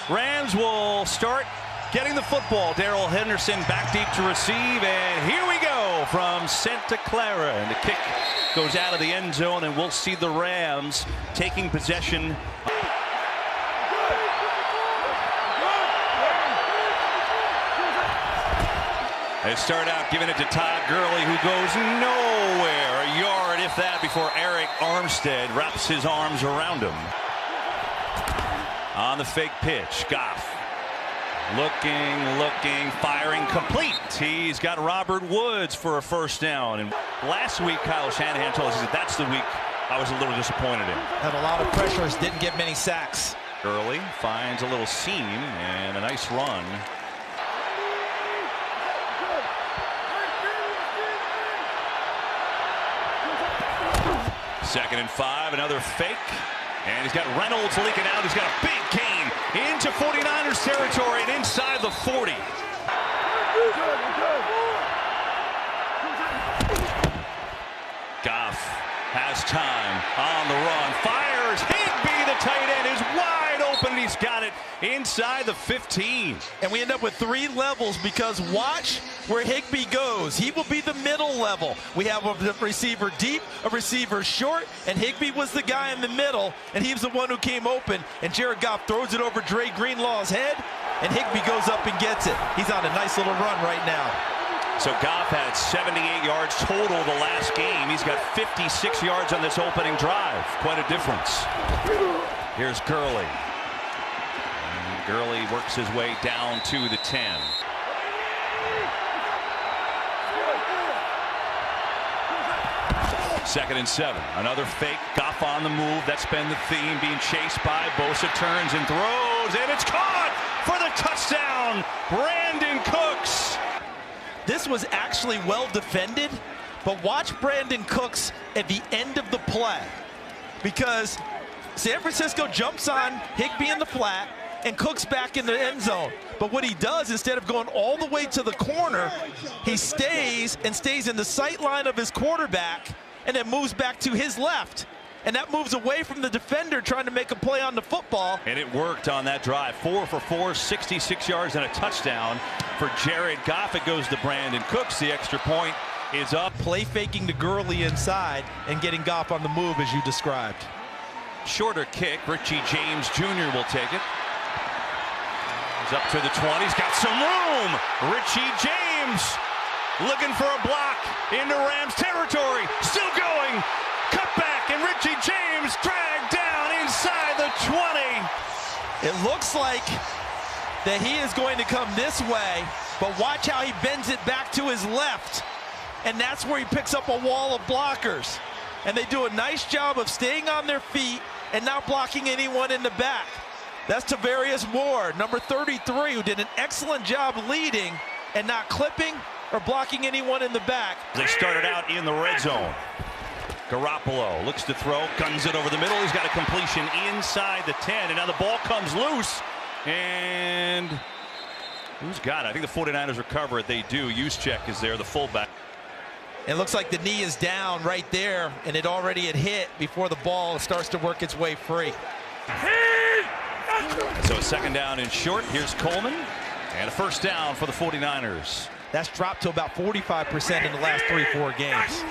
Rams will start getting the football. Darrell Henderson back deep to receive, and here we go from Santa Clara. And the kick goes out of the end zone, and we'll see the Rams taking possession. They start out giving it to Todd Gurley, who goes nowhere. A yard, if that, before Eric Armstead wraps his arms around him. On the fake pitch, Goff looking, firing, complete. He's got Robert Woods for a first down. And last week, Kyle Shanahan told us that that's the week I was a little disappointed in. Had a lot of pressures, didn't get many sacks. Gurley finds a little seam and a nice run. Second and 5, another fake. And he's got Reynolds leaking out. He's got a big gain into 49ers territory and inside the 40. Goff has time on the run. Fires. Higbee, the tight end, is wide open. He's got it inside the 15. And we end up with 3 levels because watch where Higbee goes. He will be the middle level. We have a receiver deep, a receiver short, and Higbee was the guy in the middle, and he was the one who came open. And Jared Goff throws it over Dre Greenlaw's head, and Higbee goes up and gets it. He's on a nice little run right now. So Goff had 78 yards total the last game. He's got 56 yards on this opening drive. Quite a difference. Here's Gurley. And Gurley works his way down to the 10. Second and 7. Another fake. Goff on the move. That's been the theme. Being chased by Bosa, turns and throws, and it's caught for the touchdown. Brandon Cooks. This was actually well defended, but watch Brandon Cooks at the end of the play, because San Francisco jumps on Higbee in the flat and Cooks back in the end zone. But what he does, instead of going all the way to the corner, he stays in the sight line of his quarterback and then moves back to his left. And that moves away from the defender trying to make a play on the football. And it worked on that drive. 4 for 4, 66 yards and a touchdown for Jared Goff. It goes to Brandon Cooks. The extra point is up. Play faking to Gurley inside and getting Goff on the move as you described. Shorter kick. Richie James Jr. will take it. He's up to the 20. He's got some room. Richie James looking for a block into Rams territory. Still going. Cut back, and Richie James dragged down inside the 20. It looks like that he is going to come this way, but watch how he bends it back to his left. And that's where he picks up a wall of blockers. And they do a nice job of staying on their feet and not blocking anyone in the back. That's Tavarius Ward, number 33, who did an excellent job leading and not clipping or blocking anyone in the back. They started out in the red zone. Garoppolo looks to throw, guns it over the middle. He's got a completion inside the 10, and now the ball comes loose. And who's got it? I think the 49ers recover it. They do. Juszczyk is there, the fullback. It looks like the knee is down right there, and it already had hit before the ball starts to work its way free. So second down and short. Here's Coleman, and a first down for the 49ers. That's dropped to about 45% in the last 3-4 games.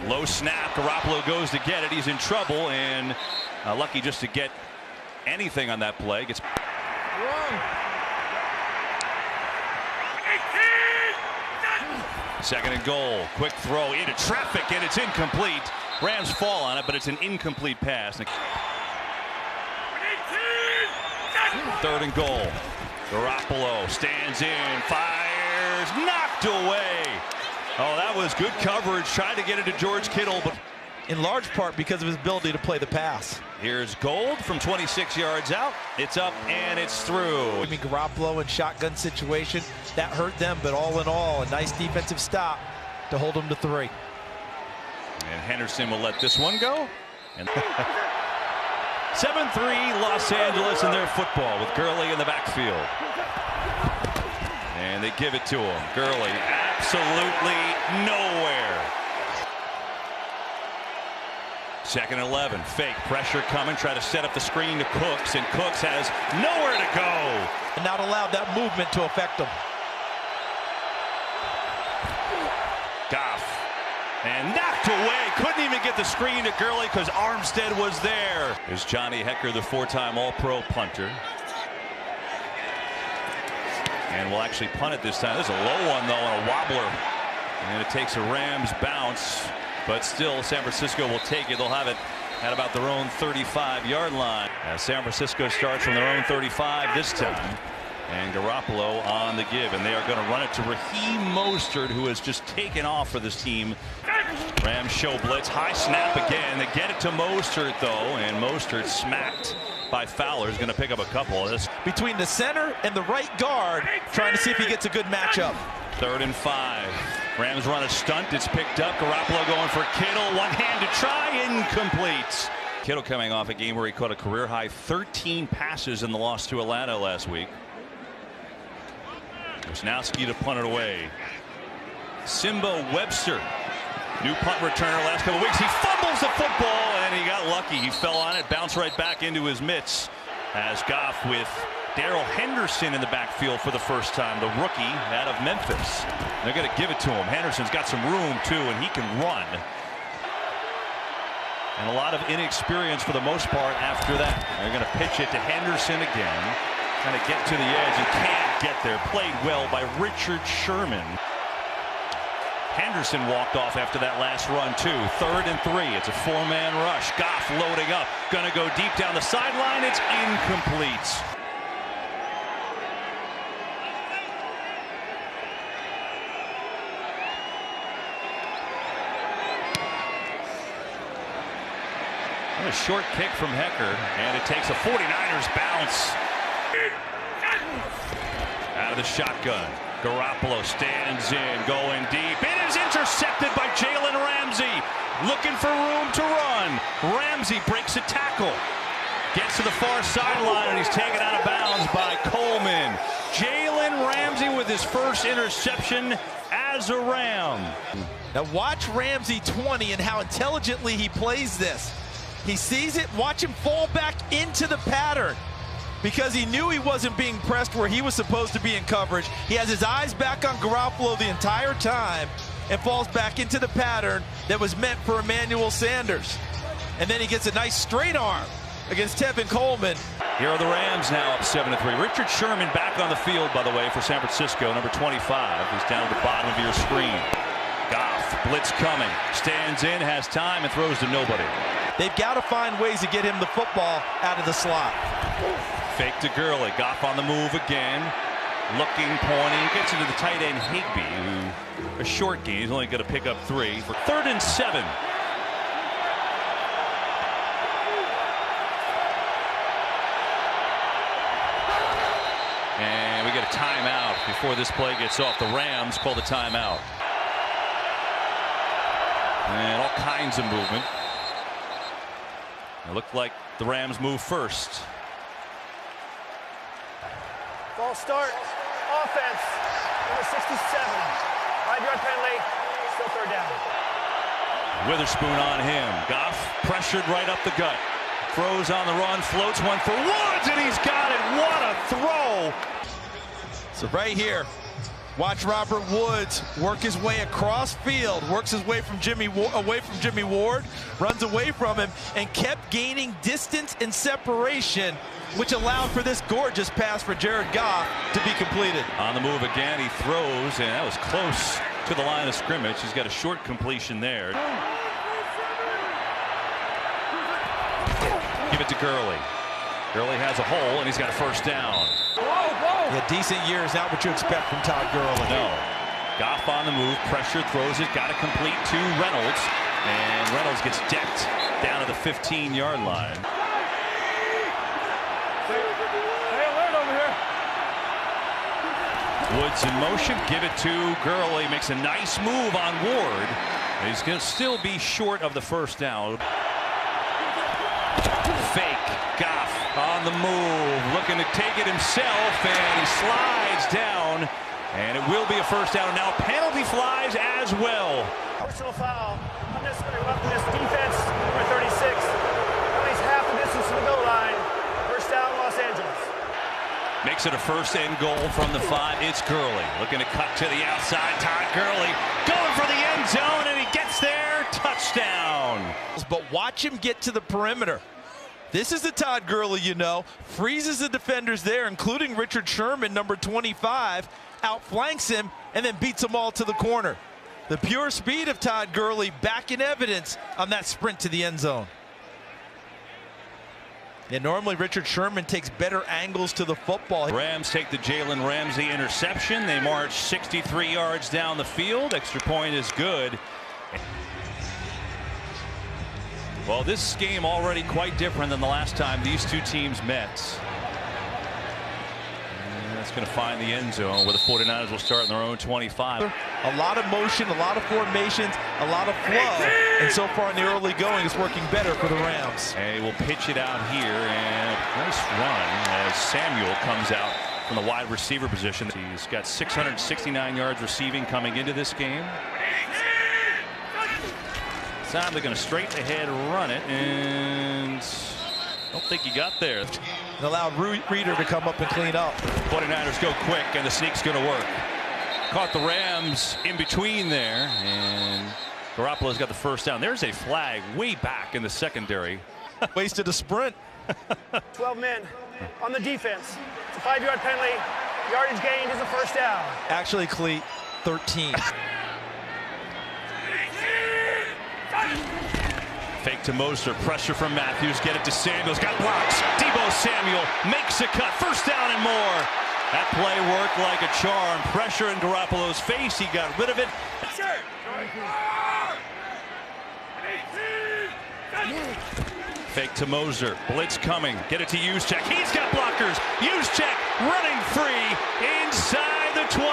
Low snap. Garoppolo goes to get it. He's in trouble, and lucky just to get anything on that play. Gets second and goal. Quick throw into traffic, and it's incomplete. Rams fall on it, but it's an incomplete pass. Third and goal. Garoppolo stands in, fires, knocked away. Oh, that was good coverage. Tried to get it to George Kittle, but in large part because of his ability to play the pass. Here's Gold from 26 yards out. It's up and it's through. I mean, Garoppolo in shotgun situation, that hurt them, but all in all, a nice defensive stop to hold them to 3. And Henderson will let this one go. And 7-3 Los Angeles in their football with Gurley in the backfield. And they give it to him. Gurley absolutely nowhere. Second and 11. Fake pressure coming. Try to set up the screen to Cooks, and Cooks has nowhere to go. And not allowed that movement to affect him. Goff. And knocked away. Couldn't even get the screen to Gurley because Armstead was there. There's Johnny Hekker, the 4-time All-Pro punter. And will actually punt it this time. This is a low one, though, and a wobbler. And it takes a Rams bounce. But still, San Francisco will take it. They'll have it at about their own 35-yard line. As San Francisco starts from their own 35 this time. And Garoppolo on the give. And they are going to run it to Raheem Mostert, who has just taken off for this team. Rams show blitz. High snap again. They get it to Mostert, though. And Mostert smacked by Fowler. Is going to pick up a couple of this. Between the center and the right guard, trying to see if he gets a good matchup. 3rd and 5. Rams run a stunt. It's picked up. Garoppolo going for Kittle. One-handed try. Incomplete. Kittle coming off a game where he caught a career-high 13 passes in the loss to Atlanta last week. Wisnowski to punt it away. Simba Webster, new punt returner last couple weeks. He fumbles the football, and he got lucky. He fell on it, bounced right back into his mitts. As Goff with Darrell Henderson in the backfield for the first time, the rookie out of Memphis. They're going to give it to him. Henderson's got some room, too, and he can run. And a lot of inexperience for the most part after that. They're going to pitch it to Henderson again. Trying to get to the edge and can't get there. Played well by Richard Sherman. Henderson walked off after that last run, too. 3rd and 3. It's a 4-man rush. Goff loading up. Going to go deep down the sideline. It's incomplete. And a short kick from Hekker, and it takes a 49ers bounce. Out of the shotgun. Garoppolo stands in, going deep. It is intercepted by Jalen Ramsey. Looking for room to run. Ramsey breaks a tackle. Gets to the far sideline, and he's taken out of bounds by Coleman. Jalen Ramsey with his first interception as a Ram. Now watch Ramsey 20 and how intelligently he plays this. He sees it. Watch him fall back into the pattern. Because he knew he wasn't being pressed where he was supposed to be in coverage. He has his eyes back on Garoppolo the entire time and falls back into the pattern that was meant for Emmanuel Sanders. And then he gets a nice straight arm against Tevin Coleman. Here are the Rams now up 7-3. Richard Sherman back on the field, by the way, for San Francisco, number 25. He's down at the bottom of your screen. Goff, blitz coming, stands in, has time, and throws to nobody. They've got to find ways to get him the football out of the slot. Fake to Gurley. Goff on the move again. Looking, pointing. Gets into the tight end Higbee, who a short game. He's only going to pick up 3 for 3rd and 7. And we get a timeout before this play gets off. The Rams call the timeout. And all kinds of movement. It looked like the Rams move first. False start. Offense. Number 67. 5-yard penalty. Still 3rd down. Witherspoon on him. Goff pressured right up the gut. Throws on the run. Floats one for Woods, and he's got it. What a throw. So right here, watch Robert Woods work his way across field. Works his way from away from Jimmy Ward. Runs away from him and kept gaining distance and separation, which allowed for this gorgeous pass for Jared Goff to be completed. On the move again, he throws, and that was close to the line of scrimmage. He's got a short completion there. Give it to Gurley. Gurley has a hole, and he's got a 1st down. Yeah, decent year is not what you expect from Todd Gurley. No. Goff on the move, pressure, throws it, got to complete to Reynolds, and Reynolds gets decked down to the 15-yard line. Woods in motion, give it to Gurley, makes a nice move on Ward. He's going to still be short of the 1st down. Fake, Goff on the move, looking to take it himself, and he slides down, and it will be a 1st down. Now penalty flies as well. Personal foul. Unnecessary roughness. Defense. Number 36. makes it a first and goal from the 5. It's Gurley looking to cut to the outside. Todd Gurley going for the end zone, and he gets there. Touchdown. But watch him get to the perimeter. This is the Todd Gurley, you know, freezes the defenders there, including Richard Sherman, number 25, outflanks him, and then beats them all to the corner. The pure speed of Todd Gurley back in evidence on that sprint to the end zone. And normally Richard Sherman takes better angles to the football. Rams take the Jalen Ramsey interception. They march 63 yards down the field. Extra point is good. Well, this game already quite different than the last time these two teams met. And that's going to find the end zone where the 49ers will start in their own 25. A lot of motion, a lot of formations, a lot of flow. And so far in the early going, it's working better for the Rams. And we'll pitch it out here, and a nice run as Samuel comes out from the wide receiver position. He's got 669 yards receiving coming into this game. Time they're going to straight ahead run it, and I don't think he got there. And allowed Reader to come up and clean up. 49ers go quick, and the sneak's going to work. Caught the Rams in between there, and Garoppolo's got the first down. There's a flag way back in the secondary. Wasted a sprint. 12 men on the defense. It's a 5-yard penalty. Yardage gained is a first down. Actually, Cleat, 13. Fake to Moser, pressure from Matthews, get it to Samuels, got blocks. Deebo Samuel makes a cut, first down and more. That play worked like a charm. Pressure in Garoppolo's face, he got rid of it. Fake to Moser, blitz coming, get it to Juszczyk, he's got blockers. Juszczyk running free inside the 20.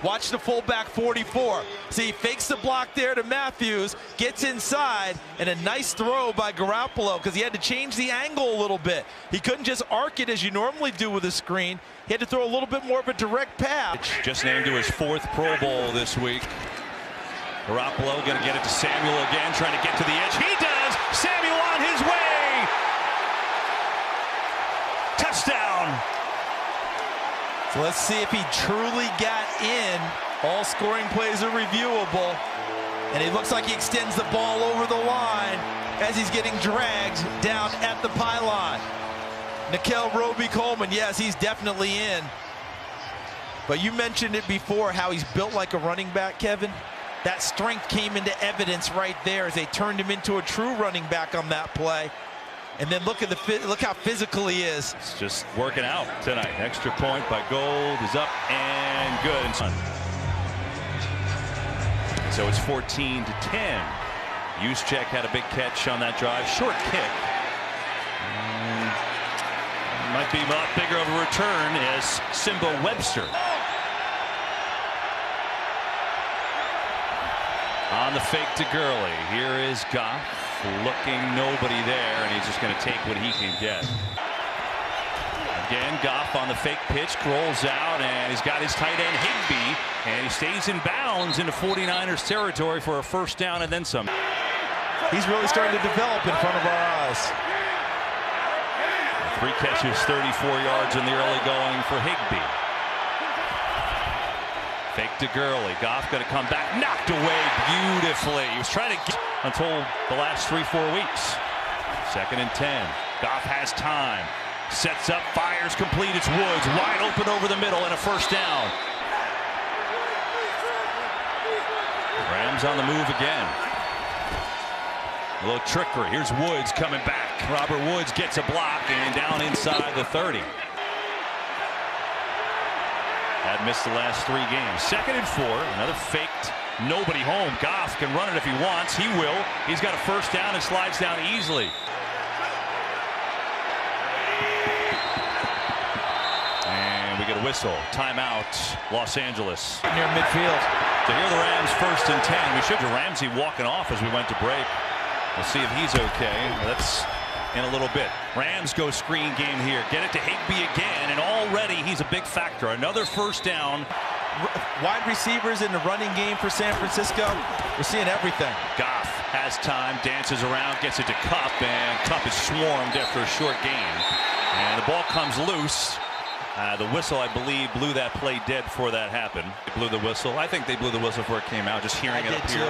Watch the fullback 44. See, fakes the block there to Matthews, gets inside, and a nice throw by Garoppolo because he had to change the angle a little bit. He couldn't just arc it as you normally do with a screen. He had to throw a little bit more of a direct pass. Just named to his 4th Pro Bowl this week. Garoppolo going to get it to Samuel again, trying to get to the edge. He does! Samuel on his way! Touchdown! So let's see if he truly got in. All scoring plays are reviewable. And it looks like he extends the ball over the line as he's getting dragged down at the pylon. Nikel Roby-Coleman, yes, he's definitely in. But you mentioned it before, how he's built like a running back, Kevin. That strength came into evidence right there as they turned him into a true running back on that play. And then look how physical he is. It's just working out tonight. Extra point by Gold is up and good. So it's 14-10. Juszczyk had a big catch on that drive. Short kick. Might be a lot bigger of a return as Simba Webster. On the fake to Gurley. Here is Goff. Looking, nobody there, and he's just going to take what he can get. Again, Goff on the fake pitch, rolls out, and he's got his tight end Higbee, and he stays in bounds into 49ers territory for a first down and then some. He's really starting to develop in front of our eyes. 3 catches, 34 yards in the early going for Higbee. Fake to Gurley. Goff going to come back, knocked away beautifully. He was trying to get until the last 3-4 weeks. 2nd and 10. Goff has time. Sets up, fires complete. It's Woods wide open over the middle and a first down. Rams on the move again. A little trickery. Here's Woods coming back. Robert Woods gets a block and down inside the 30. Had missed the last 3 games. 2nd and 4. Another faked. Nobody home. Goff can run it if he wants. He will. He's got a first down and slides down easily. And we get a whistle. Timeout, Los Angeles. Near midfield. So here are the Rams 1st and 10. We showed you Ramsey walking off as we went to break. We'll see if he's okay. That's in a little bit. Rams go screen game here. Get it to Higbee again, and already he's a big factor. Another first down. Wide receivers in the running game for San Francisco. We're seeing everything. Goff has time, dances around, gets it to Kupp, and Kupp is swarmed after a short gain. And the ball comes loose. The whistle, I believe, blew that play dead before that happened. They blew the whistle. I think they blew the whistle before it came out, just hearing it up here.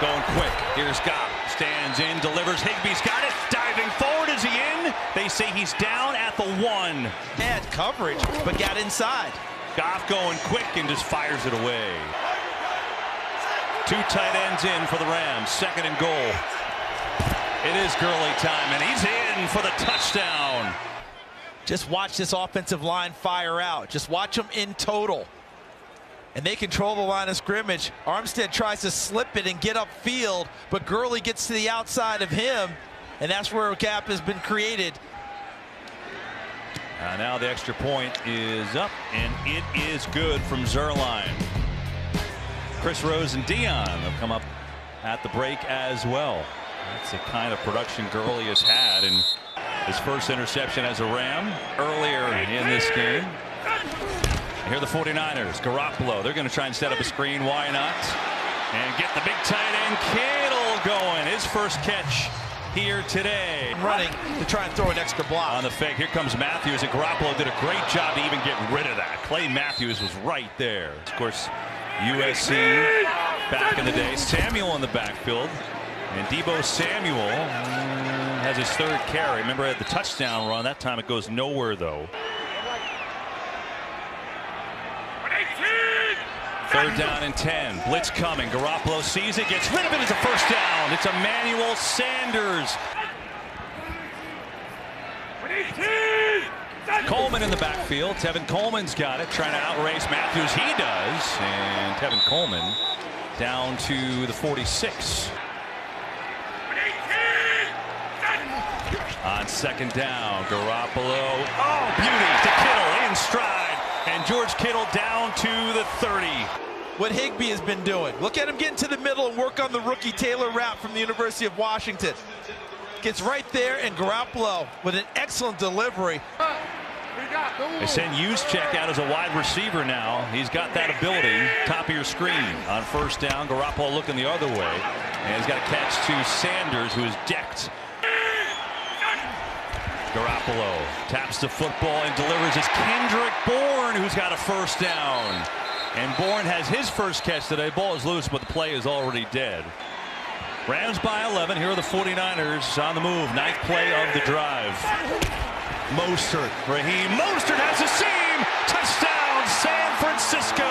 Going quick. Here's Goff. Stands in, delivers. Higbee's got it. Diving forward. Is he in? They say he's down at the 1. Had coverage, but got inside. Goff going quick and just fires it away. 2 tight ends in for the Rams. 2nd and goal. It is Gurley time, and he's in for the touchdown. Just watch this offensive line fire out. Just watch them in total. And they control the line of scrimmage. Armstead tries to slip it and get upfield, but Gurley gets to the outside of him, and that's where a gap has been created. Now the extra point is up, and it is good from Zerline. Chris Rose and Dion have come up at the break as well. That's the kind of production Gurley has had in his first interception as a Ram earlier in this game. Here are the 49ers. Garoppolo. They're going to try and set up a screen. Why not? And get the big tight end Kittle going. His first catch here today. Running to try and throw an extra block. On the fake. Here comes Matthews. And Garoppolo did a great job to even get rid of that. Clay Matthews was right there. Of course, USC back in the day. Samuel in the backfield. And Deebo Samuel has his 3rd carry. Remember, at the touchdown run, that time it goes nowhere, though. 3rd down and 10. Blitz coming. Garoppolo sees it, gets rid of it. It's a first down. It's Emmanuel Sanders. Coleman in the backfield. Tevin Coleman's got it, trying to outrace Matthews. He does. And Tevin Coleman down to the 46. On 2nd down, Garoppolo. Oh, beauty to Kittle in stride. And George Kittle down to the 30. What Higbee has been doing. Look at him get into the middle and work on the rookie Taylor Rapp from the University of Washington. Gets right there, and Garoppolo with an excellent delivery. They send Juszczyk out as a wide receiver now. He's got that ability. Top of your screen on 1st down. Garoppolo looking the other way. And he's got a catch to Sanders, who is decked. Garoppolo taps the football and delivers. It's Kendrick Bourne who's got a first down. And Bourne has his first catch today. Ball is loose, but the play is already dead. Rams by 11. Here are the 49ers on the move. 9th play of the drive. Mostert. Raheem Mostert has a seam. Touchdown, San Francisco.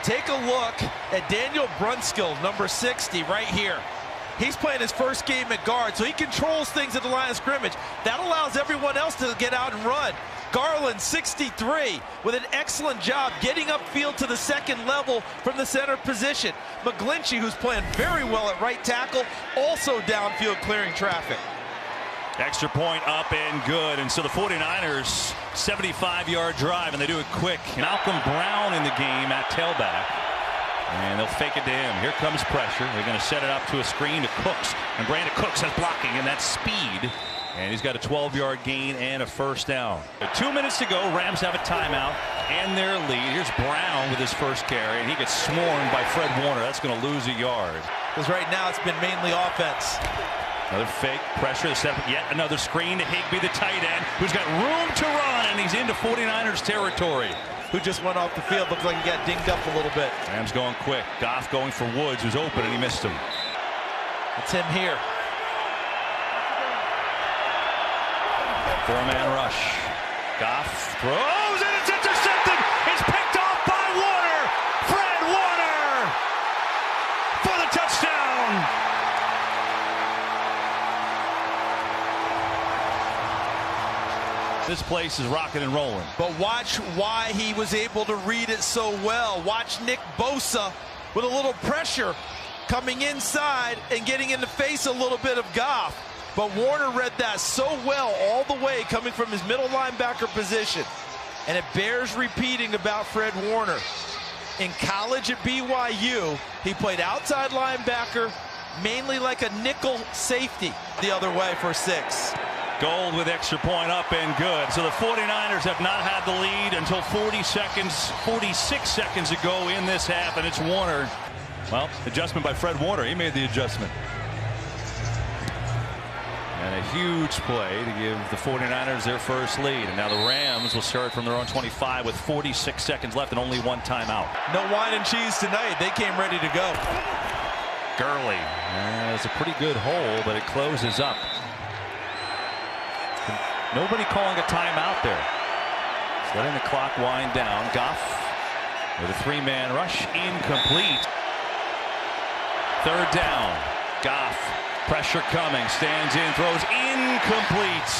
Take a look at Daniel Brunskill, number 60, right here. He's playing his first game at guard, so he controls things at the line of scrimmage. That allows everyone else to get out and run. Garland, 63, with an excellent job getting upfield to the 2nd level from the center position. McGlinchey, who's playing very well at right tackle, also downfield clearing traffic. Extra point up and good. And so the 49ers, 75-yard drive, and they do it quick. Malcolm Brown in the game at tailback. And they'll fake it to him. Here comes pressure. They're going to set it up to a screen to Cooks. And Brandon Cooks has blocking, and that's speed. And he's got a 12-yard gain and a first down. 2 minutes to go. Rams have a timeout and their lead. Here's Brown with his first carry, and he gets swarmed by Fred Warner. That's going to lose a yard. Because right now it's been mainly offense. Another fake pressure. Yet another screen to Higbee, the tight end, who's got room to run, and he's into 49ers territory. Who just went off the field. Looks like he got dinged up a little bit. Rams going quick. Goff going for Woods, who's open, and he missed him. It's him here. 4-man rush. Goff throws, and it's intercepted. It's picked off by Warner. Fred Warner for the touchdown. This place is rocking and rolling. But watch why he was able to read it so well. Watch Nick Bosa with a little pressure coming inside and getting in the face a little bit of Goff. But Warner read that so well all the way coming from his middle linebacker position. And it bears repeating about Fred Warner. In college at BYU, he played outside linebacker, mainly like a nickel safety the other way for 6. Gold with extra point up and good. So the 49ers have not had the lead until 46 seconds ago in this half, and it's Warner. Well, adjustment by Fred Warner. He made the adjustment. And a A huge play to give the 49ers their first lead. And now the Rams will start from their own 25 with 46 seconds left and only one timeout. No wine and cheese tonight. They came ready to go. Gurley. It's a pretty good hole, but it closes up. Nobody calling a timeout there. Just letting the clock wind down. Goff with a three-man rush. Incomplete. Third down. Goff. Pressure coming. Stands in. Throws incomplete.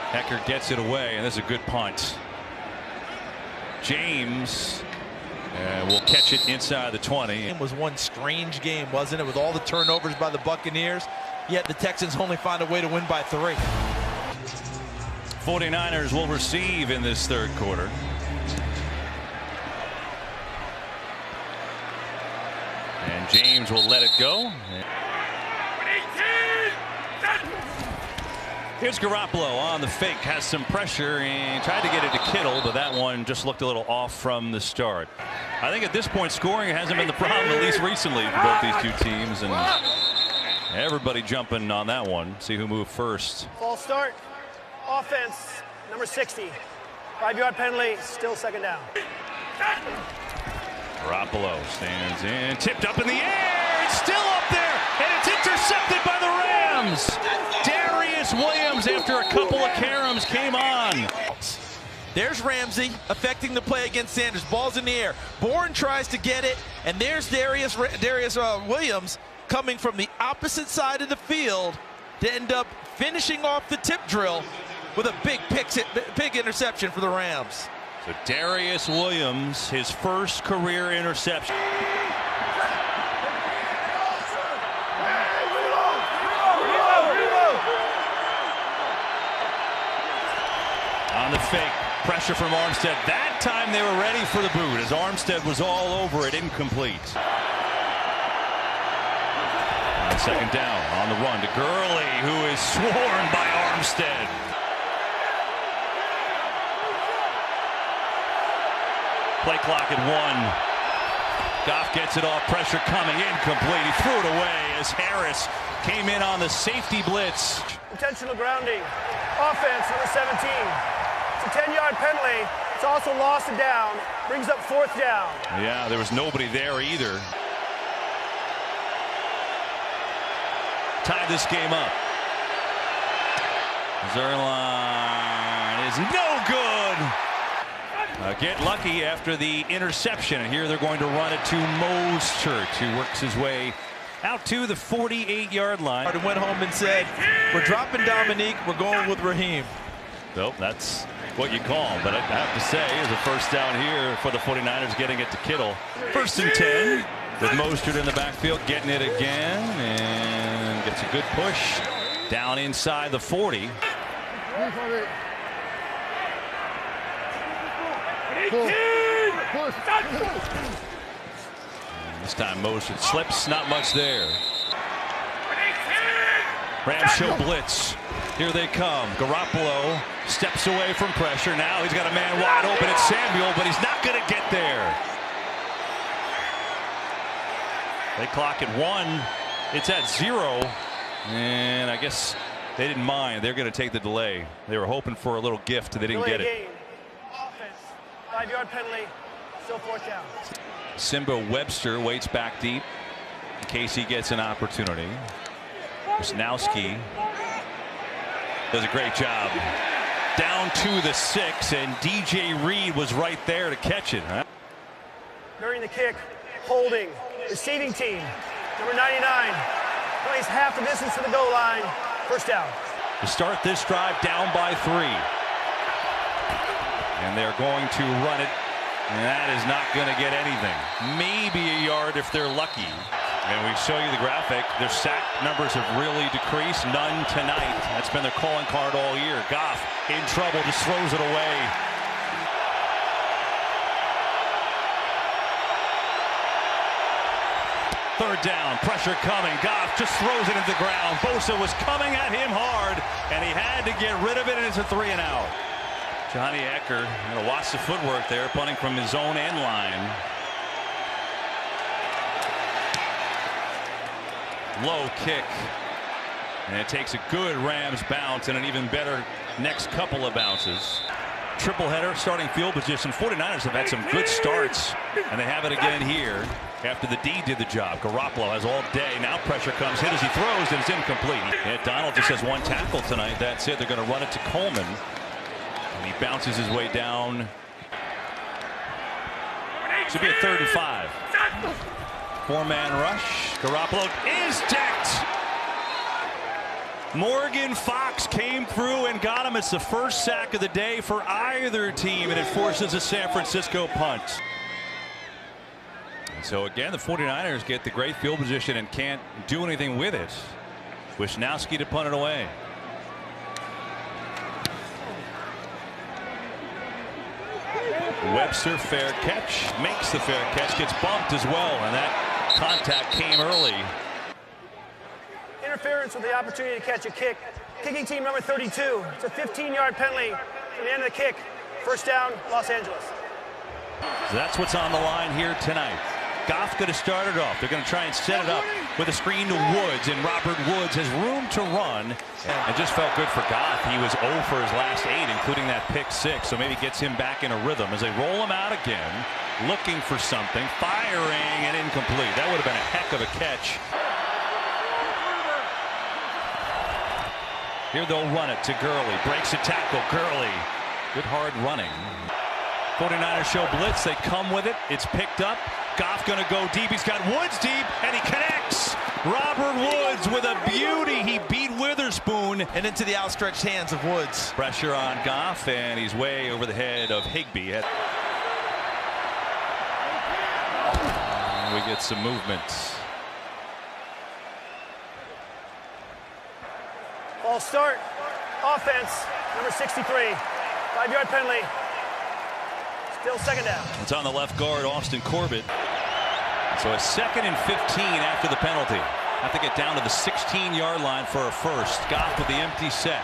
Hecker gets it away, and this is a good punt. James will catch it inside the 20. It was one strange game, wasn't it, with all the turnovers by the Buccaneers, yet the Texans only find a way to win by 3. 49ers will receive in this third quarter. And James will let it go. Here's Garoppolo on the fake, has some pressure and tried to get it to Kittle, but that one just looked a little off from the start. I think at this point scoring hasn't been the problem, at least recently, for both these two teams, and everybody jumping on that one. See who moved first. False start. Offense, number 60. 5-yard penalty, still second down. Garoppolo stands in, tipped up in the air, it's still up there, and it's intercepted by the Rams. Darius Williams, after a couple of caroms, came on. There's Ramsey affecting the play against Sanders. Ball's in the air. Bourne tries to get it, and there's Darius Williams coming from the opposite side of the field to end up finishing off the tip drill with a big interception for the Rams. So Darius Williams, his first career interception. On the fake, pressure from Armstead. That time they were ready for the boot as Armstead was all over it, incomplete. On second down, on the run to Gurley, who is swarmed by Armstead. Play clock at 1. Goff gets it off, pressure coming, incomplete. He threw it away as Harris came in on the safety blitz. Intentional grounding. Offense, number 17. It's a 10-yard penalty. It's also lost a down. Brings up fourth down. Yeah, there was nobody there either. Tied this game up. Zerline is no good. Get lucky after the interception. And here they're going to run it to Mostert, who works his way out to the 48-yard line. And went home and said, we're dropping Dominique, we're going with Raheem. Nope, that's what you call him. But I have to say, is a first down here for the 49ers, getting it to Kittle. First and 10 with Mostert in the backfield, getting it again, and gets a good push down inside the 40. This time Mostert slips, not much there. Rams show blitz. Here they come. Garoppolo steps away from pressure. Now he's got a man wide open. It's Samuel, but he's not going to get there. They clock at 1. It's at 0. And I guess they didn't mind. They're going to take the delay. They were hoping for a little gift. They didn't get it. Offense, 5-yard penalty, still fourth down. Simba Webster waits back deep in case he gets an opportunity. Wisnowski does a great job. Down to the 6, and DJ Reed was right there to catch it. Huh? During the kick, holding, receiving team, number 99, plays half the distance to the goal line, first down. To start this drive, down by 3. And they're going to run it, and that is not going to get anything. Maybe a yard if they're lucky. And we show you the graphic. Their sack numbers have really decreased. None tonight. That's been their calling card all year. Goff in trouble, just throws it away. Third down, pressure coming. Goff just throws it into the ground. Bosa was coming at him hard, and he had to get rid of it, and it's a 3 and out. Johnny Ecker, going to watch the footwork there, punting from his own end line. Low kick. And it takes a good Rams bounce and an even better next couple of bounces. Triple header, starting field position. 49ers have had some good starts, and they have it again here after the D did the job. Garoppolo has all day. Now pressure comes, hit as he throws, and it's incomplete. And Donald just has one tackle tonight. That's it. They're going to run it to Coleman. And he bounces his way down. Should be a 3rd and 5. 4-man rush. Garoppolo is decked. Morgan Fox came through and got him. It's the first sack of the day for either team, and it forces a San Francisco punt. And so again, the 49ers get the great field position and can't do anything with it. Wisnowski to punt it away. Webster, fair catch, makes the fair catch, gets bumped as well, and that contact came early. Interference with the opportunity to catch a kick. Kicking team number 32. It's a 15-yard penalty from the end of the kick. First down, Los Angeles. So that's what's on the line here tonight. Goff going to start it off. They're going to try and set it up with a screen to Woods, and Robert Woods has room to run. It just felt good for Goff. He was 0 for his last 8, including that pick 6, so maybe gets him back in a rhythm as they roll him out again, looking for something, firing, and incomplete. That would have been a heck of a catch. Here they'll run it to Gurley. Breaks a tackle. Gurley. Good hard running. 49ers show blitz. They come with it. It's picked up. Goff going to go deep. He's got Woods deep, and he connects. Robert Woods with a beauty. He beat Witherspoon. And into the outstretched hands of Woods. Pressure on Goff, and he's way over the head of Higbee. We get some movement. False start. Offense, number 63. 5-yard penalty. Still second down. It's on the left guard, Austin Corbett. So a 2nd and 15 after the penalty. Have to get down to the 16-yard line for a first. Goff with the empty set.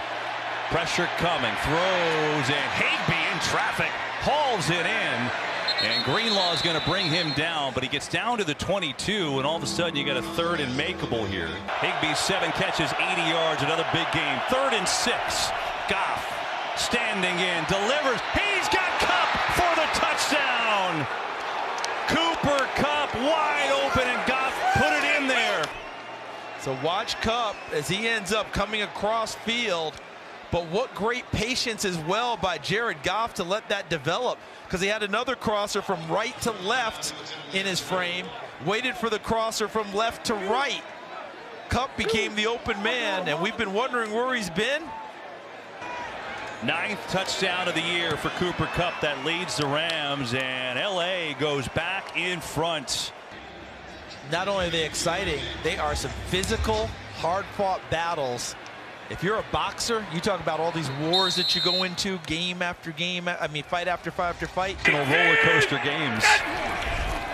Pressure coming. Throws, and Higbee in traffic. Hauls it in. And Greenlaw is going to bring him down, but he gets down to the 22, and all of a sudden you got a 3rd and makeable here. Higbee 7 catches, 80 yards, another big game. 3rd and 6. Goff standing in, delivers. He's got Kupp for the touchdown. Cooper Kupp wide open, and Goff put it in there. So watch Kupp as he ends up coming across field. But what great patience as well by Jared Goff to let that develop, because he had another crosser from right to left in his frame, waited for the crosser from left to right. Kupp became the open man, and we've been wondering where he's been. 9th touchdown of the year for Cooper Kupp. That leads the Rams, and LA goes back in front. Not only are they exciting, they are some physical, hard-fought battles. If you're a boxer, you talk about all these wars that you go into, game after game, fight after fight after fight. Roller coaster games.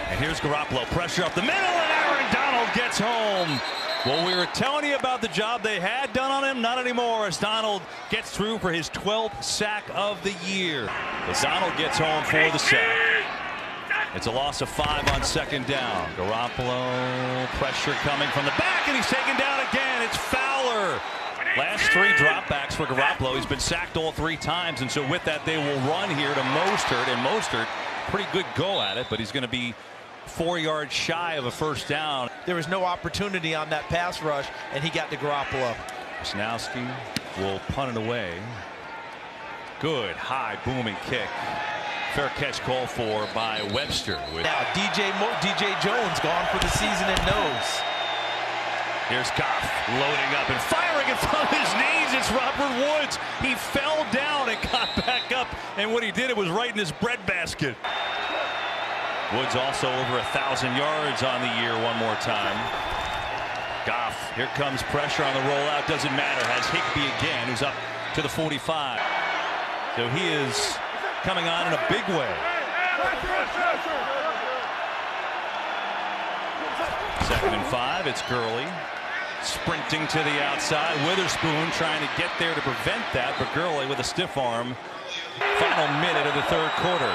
And here's Garoppolo, pressure up the middle, and Aaron Donald gets home. Well, we were telling you about the job they had done on him. Not anymore, as Donald gets through for his 12th sack of the year. As Donald gets home for the sack. It's a loss of 5 on 2nd down. Garoppolo, pressure coming from the back, and he's taken down again. It's Fowler. Last 3 dropbacks for Garoppolo. He's been sacked all 3 times, and so with that, they will run here to Mostert, and Mostert, pretty good go at it, but he's going to be 4 yards shy of a first down. There was no opportunity on that pass rush, and he got to Garoppolo. Wisnowski will punt it away. Good high booming kick. Fair catch called for by Webster. Now DJ Jones gone for the season and knows. Here's Goff loading up and firing it from his knees. It's Robert Woods. He fell down and got back up, and what he did, it was right in his breadbasket. Woods also over 1,000 yards on the year one more time. Goff, here comes pressure on the rollout. Doesn't matter. Has Higbee again, who's up to the 45. So he is coming on in a big way. 2nd and 5. It's Gurley sprinting to the outside. Witherspoon trying to get there to prevent that, but Gurley with a stiff arm. Final minute of the 3rd quarter.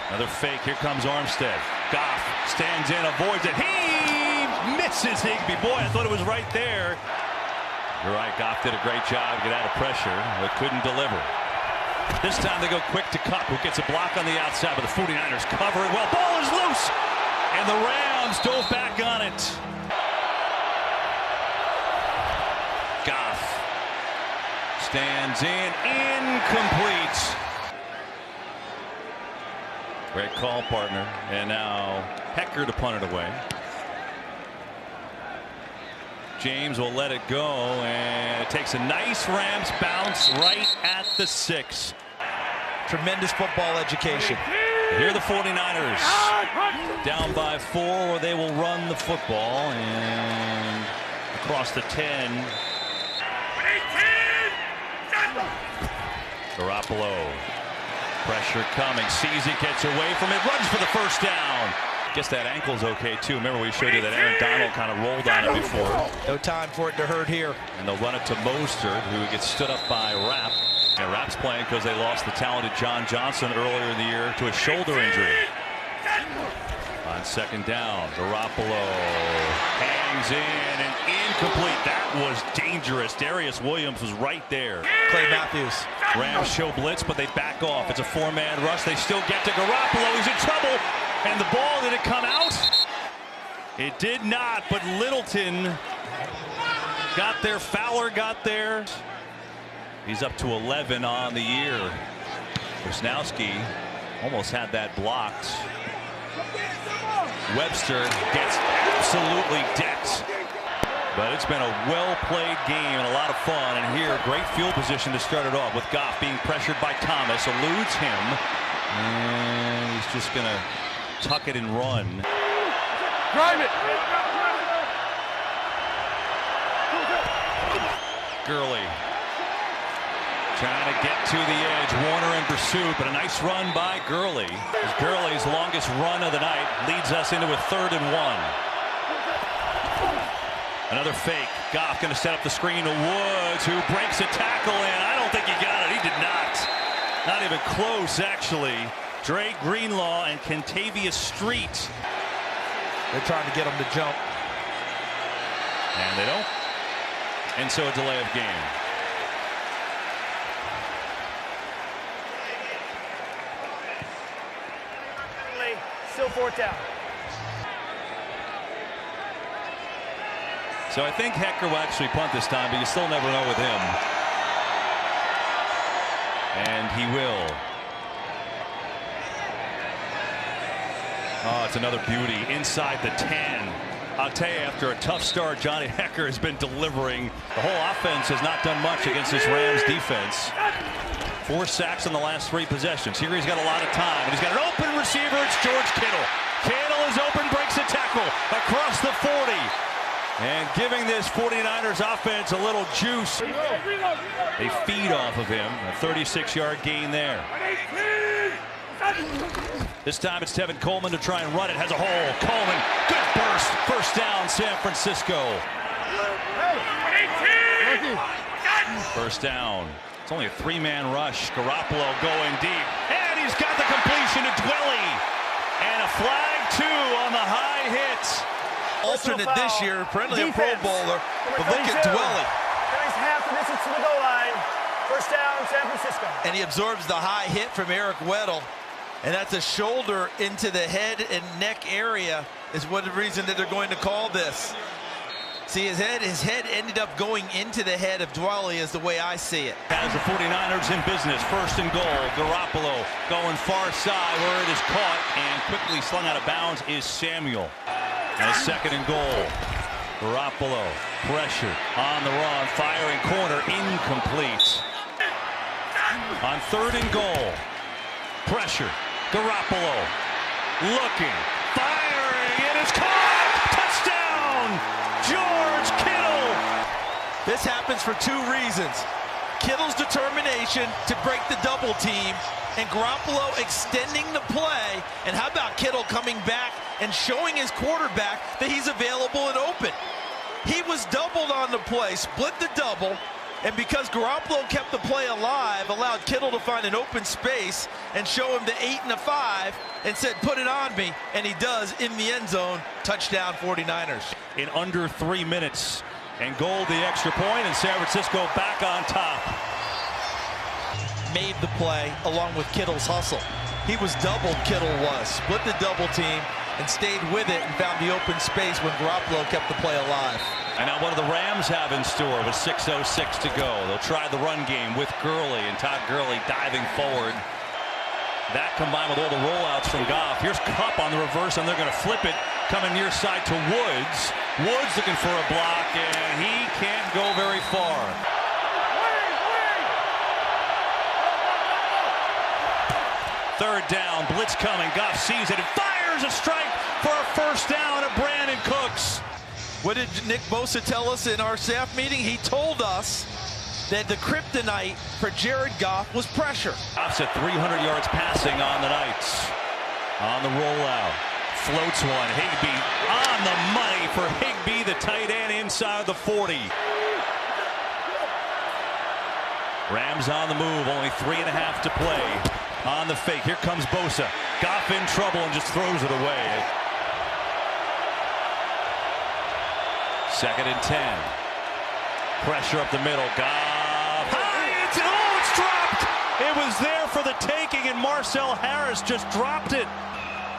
Another fake. Here comes Armstead. Goff stands in, avoids it. He misses Higbee. Boy, I thought it was right there. You're right, Goff did a great job to get out of pressure, but couldn't deliver. This time they go quick to Kupp, who gets a block on the outside, but the 49ers cover it well. Ball is loose, and the Rams dove back on it. Goff stands in, incomplete. Great call, partner. And now Hecker to punt it away. James will let it go, and it takes a nice Rams bounce right at the 6. Tremendous football education. Here are the 49ers down by 4, where they will run the football and across the 10. Garoppolo. Pressure coming. Sees it, gets away from it, runs for the first down. Guess that ankle's okay too. Remember we showed you that Aaron Donald kind of rolled on it before. No time for it to hurt here. And they'll run it to Mostert, who gets stood up by Rapp. And Rapp's playing because they lost the talented John Johnson earlier in the year to a shoulder injury. On second down, Garoppolo hangs in and incomplete. That was dangerous. Darius Williams was right there. Clay Matthews. Rams show blitz, but they back off. It's a 4-man rush. They still get to Garoppolo. He's in trouble. And the ball, did it come out? It did not, but Littleton got there. Fowler got there. He's up to 11 on the year. Wisnowski almost had that blocked. Webster gets absolutely decked. But it's been a well-played game and a lot of fun. And here, great field position to start it off with Goff being pressured by Thomas. Eludes him. And he's just going to tuck it and run. Drive it. Gurley trying to get to the edge. Warner in pursuit, but a nice run by Gurley. Gurley's longest run of the night leads us into a 3rd and 1. Another fake. Goff going to set up the screen to Woods, who breaks a tackle in. I don't think he got it. He did not. Not even close, actually. Dre Greenlaw and Kentavious Street. They're trying to get him to jump. And they don't. And so a delay of game. Still 4th down. So I think Hecker will actually punt this time, but you still never know with him. And he will. Oh, it's another beauty inside the 10. I'll tell you, after a tough start, Johnny Hecker has been delivering. The whole offense has not done much against this Rams defense. 4 sacks in the last 3 possessions. Here he's got a lot of time, and he's got an open receiver. It's George Kittle. Kittle is open, breaks a tackle across the 40. And giving this 49ers offense a little juice. They feed off of him. A 36-yard gain there. This time it's Tevin Coleman to try and run it. Has a hole. Coleman, good burst. First down, San Francisco. First down. It's only a 3-man rush. Garoppolo going deep. And he's got the completion to Dwelly. And a flag, too, on the high hit. Alternate this year, friendly a Pro Bowler, but look at Dwelly. Carries half the distance to the goal line. First down, San Francisco. And he absorbs the high hit from Eric Weddle. And that's a shoulder into the head and neck area is what the reason that they're going to call this. See, his head ended up going into the head of Dwelly is the way I see it. Has the 49ers in business. First and goal. Garoppolo going far side where it is caught and quickly slung out of bounds is Samuel. And a 2nd and goal. Garoppolo pressure on the run. Firing corner incomplete. On 3rd and goal. Pressure. Garoppolo looking. Firing. It is caught. Touchdown. George Kittle. This happens for 2 reasons. Kittle's determination to break the double team and Garoppolo extending the play. And how about Kittle coming back and showing his quarterback that he's available and open. He was doubled on the play, split the double, And because Garoppolo kept the play alive, allowed Kittle to find an open space and show him the 8 and a 5 and said, put it on me. And he does in the end zone. Touchdown 49ers. In under 3 minutes. And goal the extra point, and San Francisco back on top. Made the play along with Kittle's hustle. He was doubled, Kittle was. Split the double team and stayed with it and found the open space when Garoppolo kept the play alive. And now what do the Rams have in store with 6:06 to go? They'll try the run game with Gurley, and Todd Gurley diving forward. That combined with all the rollouts from Goff. Here's Kupp on the reverse, and they're going to flip it, coming near side to Woods. Woods looking for a block, and he can't go very far. Third down, blitz coming. Goff sees it and fires a strike for a first down at Brandon Cooks. What did Nick Bosa tell us in our staff meeting? He told us that the kryptonite for Jared Goff was pressure. Goff's at 300 yards passing on the Knights. On the rollout. Floats one. Higbee on the money for Higbee, the tight end inside the 40. Rams on the move. Only 3.5 to play. On the fake. Here comes Bosa. Goff in trouble and just throws it away. 2nd and 10. Pressure up the middle. Goff. It's dropped. It was there for the taking, and Marcel Harris just dropped it.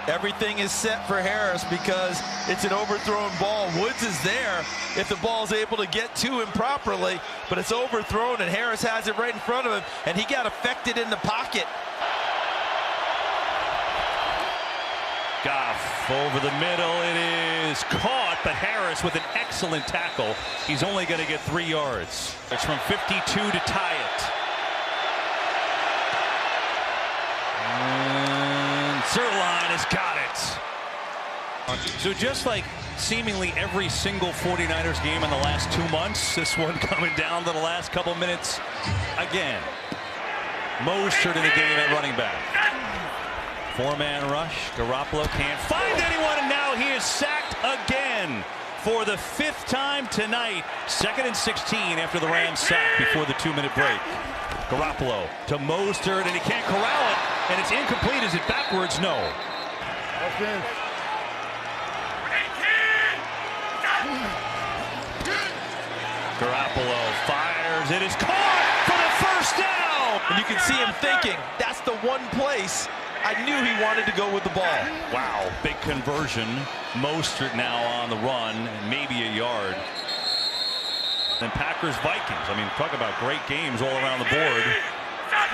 Everything is set for Harris because it's an overthrown ball. Woods is there if the ball is able to get to him properly, but it's overthrown, and Harris has it right in front of him, and he got affected in the pocket. Goff over the middle. It is caught, but Harris with an excellent tackle. He's only going to get 3 yards. It's from 52 to tie it. And Zerline has got it. So just like seemingly every single 49ers game in the last 2 months, this one coming down to the last couple minutes again. Mostert in the game at running back. 4-man rush. Garoppolo can't find anyone, and now he is sacked again for the 5th time tonight. 2nd and 16 after the Rams sack before the 2-minute break. Garoppolo to Mostert, and he can't corral it, and it's incomplete. Is it backwards? No. Okay. Garoppolo fires. It is caught for the first down. And you can see him thinking, that's the one place I knew he wanted to go with the ball. Wow, big conversion. Mostert now on the run, maybe a yard. Then Packers-Vikings. I mean, talk about great games all around the board.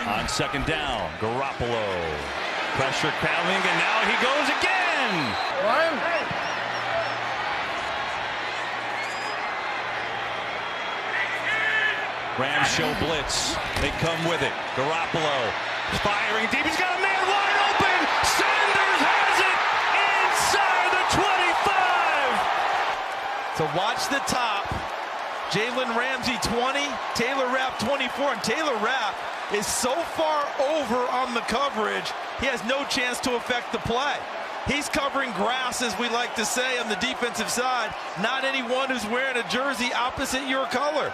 On 2nd down, Garoppolo. Pressure coming, and now he goes again. Rams show blitz. They come with it. Garoppolo firing deep. He's got a man wide open. Sanders has it inside the 25. So watch the top. Jalen Ramsey 20, Taylor Rapp 24, and Taylor Rapp is so far over on the coverage, he has no chance to affect the play. He's covering grass, as we like to say, on the defensive side, not anyone who's wearing a jersey opposite your color.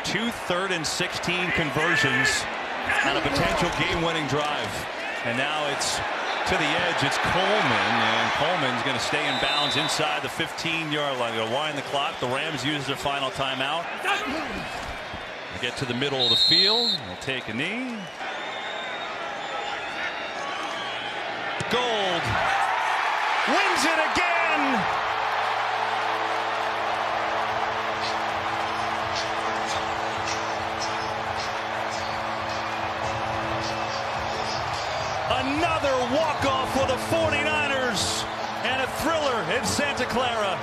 2 3rd and 16 conversions on a potential game-winning drive. And now it's to the edge. It's Coleman, and Coleman's going to stay in bounds inside the 15-yard line. They'll wind the clock. The Rams use their final timeout. They get to the middle of the field. They'll take a knee. Gold wins it again. Another walk-off for the 49ers, and a thriller in Santa Clara.